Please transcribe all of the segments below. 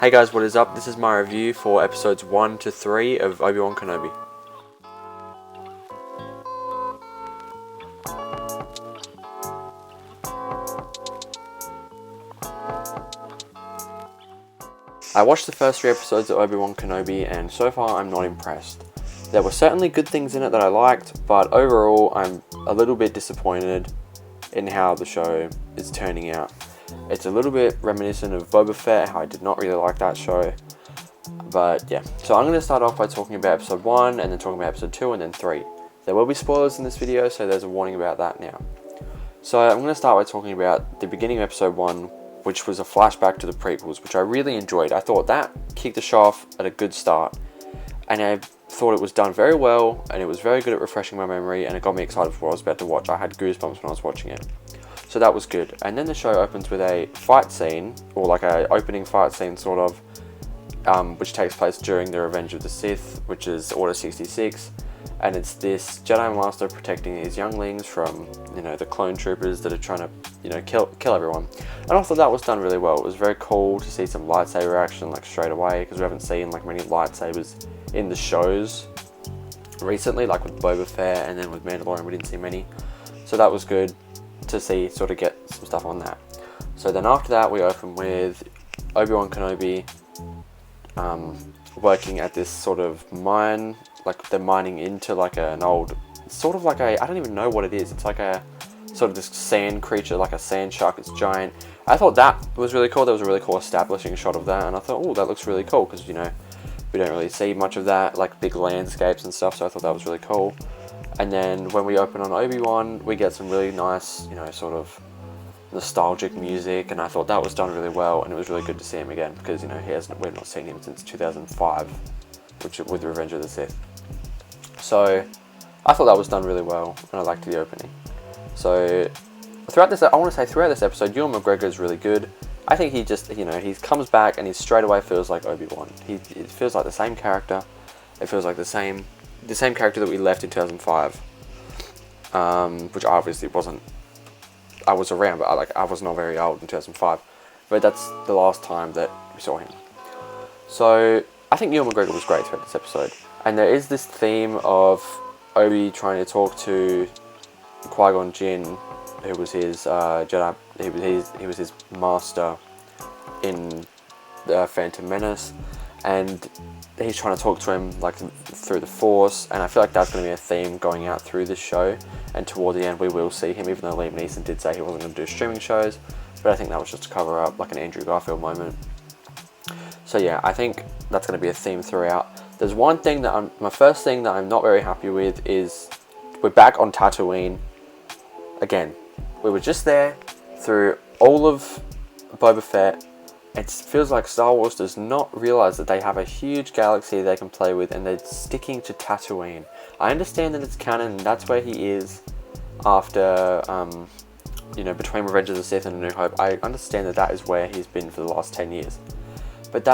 Hey guys, what is up? This is my review for episodes 1 to 3 of Obi-Wan Kenobi. I watched the first 3 episodes of Obi-Wan Kenobi and so far I'm not impressed. There were certainly good things in it that I liked, but overall I'm a little bit disappointed in how the show is turning out. It's a little bit reminiscent of Boba Fett, how I did not really like that show. But yeah, so I'm going to start off by talking about episode 1 and then talking about episode 2 and then 3. There will be spoilers in this video, so there's a warning about that now. So I'm going to start by talking about the beginning of episode 1, which was a flashback to the prequels, which I really enjoyed. I thought that kicked the show off at a good start, and I thought it was done very well, and it was very good at refreshing my memory, and it got me excited for what I was about to watch. I had goosebumps when I was watching it. So that was good. And then the show opens with a fight scene, or like a opening fight scene sort of, which takes place during the Revenge of the Sith, which is Order 66. And it's this Jedi Master protecting these younglings from, the clone troopers that are trying to, kill everyone. And I thought that was done really well. It was very cool to see some lightsaber action like straight away, because we haven't seen like many lightsabers in the shows recently, like with Boba Fett and then with Mandalorian we didn't see many. So that was good to see, sort of get some stuff on that. So then after that we open with Obi-Wan Kenobi working at this sort of mine, like they're mining into like an old, sort of like a, I don't even know what it is, it's like a sort of this sand creature, like a sand shark. It's giant. I thought that was really cool. There was a really cool establishing shot of that, and I thought, oh, that looks really cool, because we don't really see much of that, like big landscapes and stuff, so I thought that was really cool. And then when we open on Obi-Wan, we get some really nice, sort of nostalgic music, and I thought that was done really well, and it was really good to see him again, because we've not seen him since 2005, which with Revenge of the Sith. So I thought that was done really well, and I liked the opening. So throughout this episode, Ewan McGregor is really good. I think he just, he comes back and he straight away feels like Obi-Wan. It feels like the same character. It feels like the same character that we left in 2005, which obviously wasn't. I was around, but I was not very old in 2005. But that's the last time that we saw him. So I think Ewan McGregor was great throughout this episode. And there is this theme of Obi trying to talk to Qui-Gon Jinn, who was his Jedi. He was his master in the Phantom Menace, and he's trying to talk to him like through the Force. And I feel like that's going to be a theme going out through this show. And toward the end, we will see him, even though Liam Neeson did say he wasn't going to do streaming shows. But I think that was just to cover up like an Andrew Garfield moment. So yeah, I think that's going to be a theme throughout. There's one thing that my first thing that I'm not very happy with is we're back on Tatooine again. We were just there through all of Boba Fett. It feels like Star Wars does not realize that they have a huge galaxy they can play with, and they're sticking to Tatooine. I understand that it's canon and that's where he is after, between Revenge of the Sith and A New Hope. I understand that is where he's been for the last 10 years. But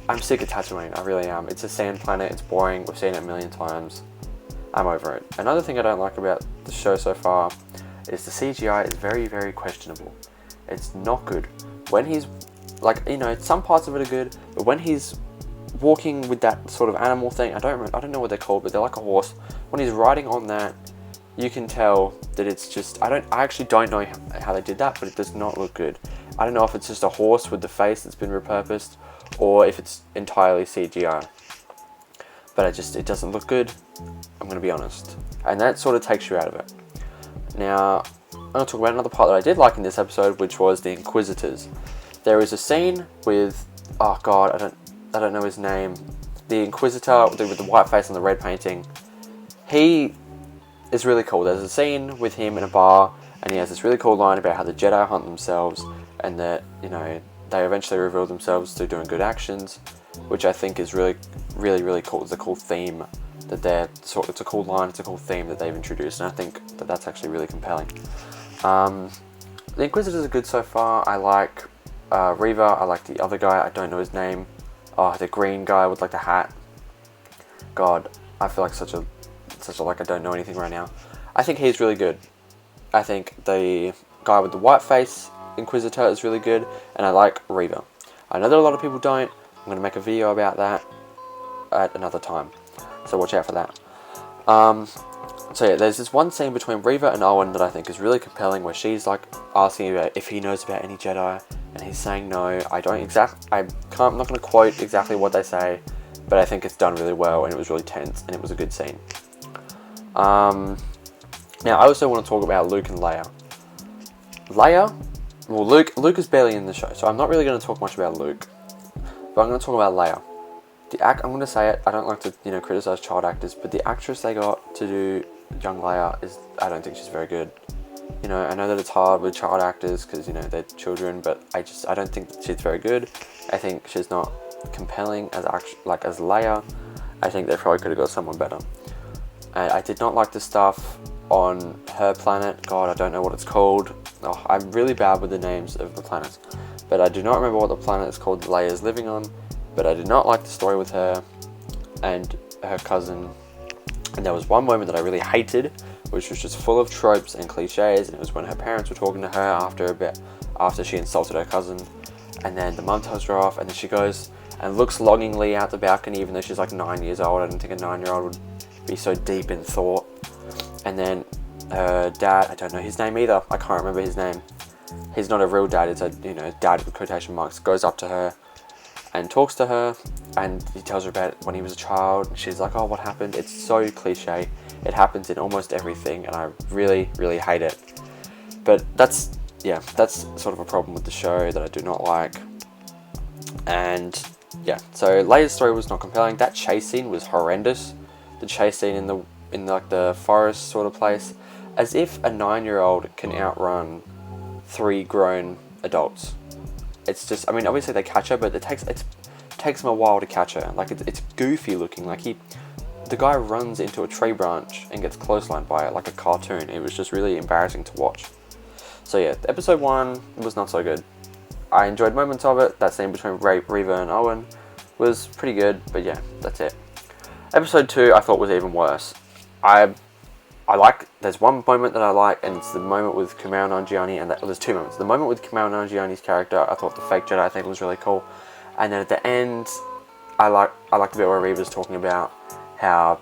I'm sick of Tatooine, I really am. It's a sand planet, it's boring, we've seen it a million times. I'm over it. Another thing I don't like about the show so far is the CGI is very, very questionable. It's not good. When he's, some parts of it are good, but when he's walking with that sort of animal thing, I don't know what they're called, but they're like a horse. When he's riding on that, you can tell that it's just, I actually don't know how they did that, but it does not look good. I don't know if it's just a horse with the face that's been repurposed, or if it's entirely CGI. But it doesn't look good, I'm going to be honest. And that sort of takes you out of it. Now, I'm going to talk about another part that I did like in this episode, which was the Inquisitors. There is a scene with, oh god, I don't know his name. The Inquisitor with the white face and the red painting. He is really cool. There's a scene with him in a bar, and he has this really cool line about how the Jedi hunt themselves, and that, they eventually reveal themselves through doing good actions, which I think is really, really, really cool. It's a cool theme that it's a cool line, it's a cool theme that they've introduced, and I think that that's actually really compelling. The Inquisitors are good so far. I like Reva. I like the other guy. I don't know his name. The green guy with like the hat. God, I feel like such a I don't know anything right now. I think he's really good. I think the guy with the white face Inquisitor is really good, and I like Reva. I know that a lot of people don't. I'm going to make a video about that at another time, so watch out for that. So yeah, there's this one scene between Reva and Owen that I think is really compelling, where she's like asking about if he knows about any Jedi, and he's saying no. I'm not going to quote exactly what they say, but I think it's done really well, and it was really tense, and it was a good scene. Now I also want to talk about Luke and Leia. Luke is barely in the show, so I'm not really going to talk much about Luke, but I'm going to talk about Leia. I'm going to say it, I don't like to, criticize child actors, but the actress they got to do young Leia I don't think she's very good. I know that it's hard with child actors because, they're children, but I don't think she's very good. I think she's not compelling as Leia. I think they probably could have got someone better. And I did not like the stuff on her planet. God, I don't know what it's called. Oh, I'm really bad with the names of the planets. But I do not remember what the planet is called that Leia is living on. But I did not like the story with her and her cousin. And there was one moment that I really hated, which was just full of tropes and cliches, and it was when her parents were talking to her after she insulted her cousin, and then the mum tells her off, and then she goes and looks longingly out the balcony, even though she's like 9 years old. I don't think a 9-year-old would be so deep in thought. And then her dad, I don't know his name either, I can't remember his name. He's not a real dad, it's a dad with quotation marks, goes up to her and talks to her, and he tells her about when he was a child, and she's like, oh, what happened? It's so cliche. It happens in almost everything, and I really, really hate it. But that's sort of a problem with the show that I do not like. And yeah, so Leia's story was not compelling. That chase scene was horrendous. The chase scene in the forest sort of place, as if a 9-year-old can outrun 3 grown adults. It's just, obviously they catch her, but it takes them a while to catch her. Like, it's goofy looking. Like, the guy runs into a tree branch and gets clotheslined by it like a cartoon. It was just really embarrassing to watch. So yeah, episode 1 was not so good. I enjoyed moments of it. That scene between Reva and Owen was pretty good, but yeah, that's it. Episode 2 I thought was even worse. There's one moment that I like, and it's the moment with Kumail Nanjiani, and there's 2 moments. The moment with Kumail Nanjiani's character, I thought the fake Jedi thing was really cool. And then at the end, I like the bit where Reva's talking about how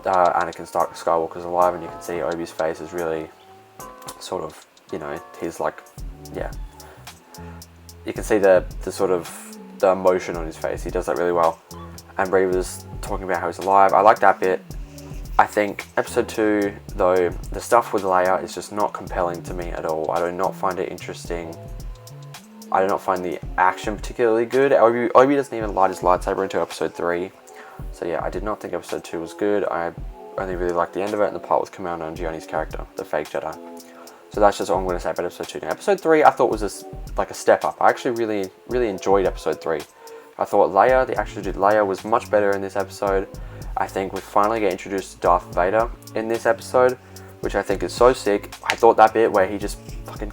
Anakin Skywalker's alive, and you can see Obi's face is really sort of, he's like, yeah. You can see the sort of the emotion on his face. He does that really well. And Reva's talking about how he's alive. I like that bit. I think episode 2, though, the stuff with Leia is just not compelling to me at all. I do not find it interesting. I do not find the action particularly good. Obi doesn't even light his lightsaber until episode 3. So yeah, I did not think episode 2 was good. I only really liked the end of it and the part with Kumail Nanjiani's character, the fake Jedi. So that's just all I'm going to say about episode 2 now. Episode 3 I thought was a step up. I actually really, really enjoyed episode 3. I thought the actress who did Leia was much better in this episode. I think we finally get introduced to Darth Vader in this episode, which I think is so sick. I thought that bit where he just fucking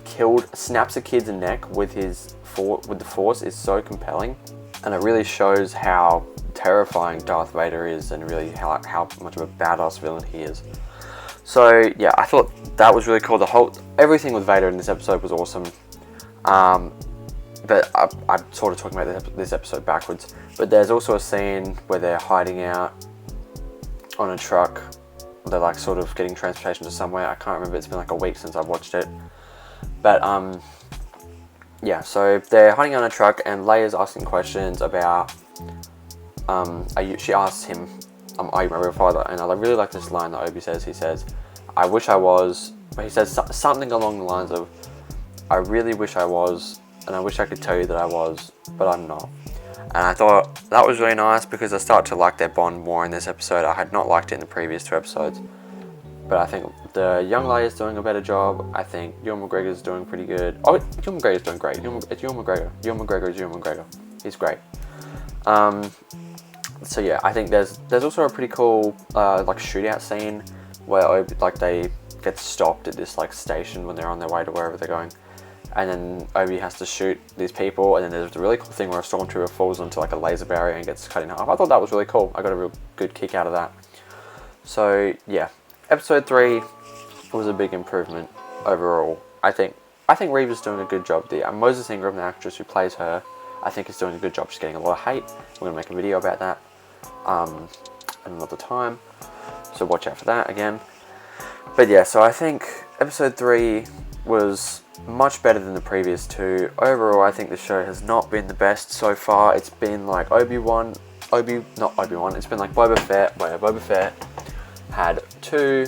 snaps a kid's neck with the Force is so compelling. And it really shows how terrifying Darth Vader is, and really how much of a badass villain he is. So yeah, I thought that was really cool. Everything with Vader in this episode was awesome. But I'm sort of talking about this episode backwards. But there's also a scene where they're hiding out on a truck. They're like sort of getting transportation to somewhere. I can't remember. It's been like a week since I've watched it. But yeah. So they're hiding out on a truck, and Leia's asking questions about. She asks him, "Are you my real father?" And I really like this line that Obi says. He says, "I wish I was." But he says something along the lines of, "I really wish I was, and I wish I could tell you that I was, but I'm not." And I thought that was really nice because I start to like their bond more in this episode. I had not liked it in the previous 2 episodes. But I think the young Leia is doing a better job. I think Ewan McGregor's doing pretty good. Oh, Ewan McGregor's doing great. It's Ewan McGregor. Ewan McGregor is Ewan McGregor. He's great. So yeah, I think there's also a pretty cool shootout scene where they get stopped at this station when they're on their way to wherever they're going. And then Obi has to shoot these people, and then there's a really cool thing where a stormtrooper falls onto a laser barrier and gets cut in half. I thought that was really cool. I got a real good kick out of that. So yeah, episode 3 was a big improvement overall. I think Reva's doing a good job there. Moses Ingram, the actress who plays her, I think it's doing a good job. Just getting a lot of hate. We're going to make a video about that another time. So watch out for that again. But yeah, so I think episode 3 was much better than the previous 2. Overall, I think the show has not been the best so far. It's been like not Obi-Wan. It's been like Boba Fett, where Boba Fett had 2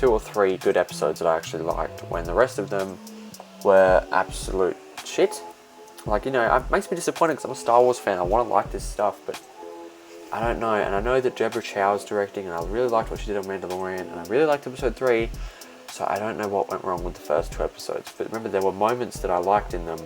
or 3 good episodes that I actually liked, when the rest of them were absolute shit. Like, you know, it makes me disappointed because I'm a Star Wars fan. I want to like this stuff, but I don't know. And I know that Deborah Chow's directing, and I really liked what she did on Mandalorian, and I really liked episode 3, so I don't know what went wrong with the first 2 episodes. But remember, there were moments that I liked in them.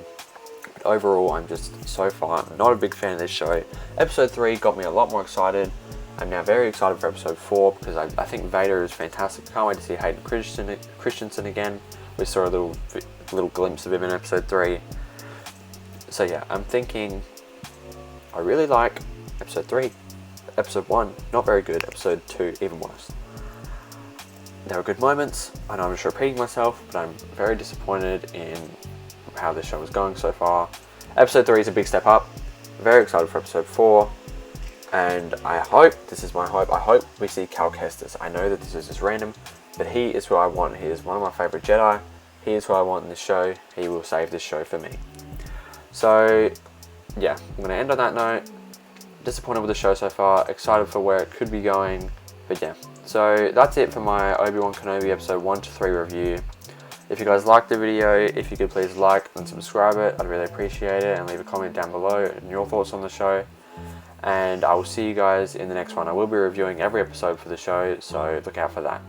But overall, I'm just so far not a big fan of this show. Episode 3 got me a lot more excited. I'm now very excited for episode 4 because I think Vader is fantastic. I can't wait to see Hayden Christensen again. We saw a little glimpse of him in episode 3. So yeah, I'm thinking I really like episode 3. Episode 1, not very good. Episode 2, even worse. There were good moments. I know I'm just repeating myself, but I'm very disappointed in how this show is going so far. Episode 3 is a big step up. Very excited for episode 4. And I hope, this is my hope, I hope we see Cal Kestis. I know that this is just random, but he is who I want. He is one of my favourite Jedi. He is who I want in this show. He will save this show for me. So, yeah, I'm going to end on that note. Disappointed with the show so far. Excited for where it could be going. But yeah, so that's it for my Obi-Wan Kenobi episode 1 to 3 review. If you guys liked the video, if you could please like and subscribe it, I'd really appreciate it. And leave a comment down below and your thoughts on the show. And I will see you guys in the next one. I will be reviewing every episode for the show, so look out for that.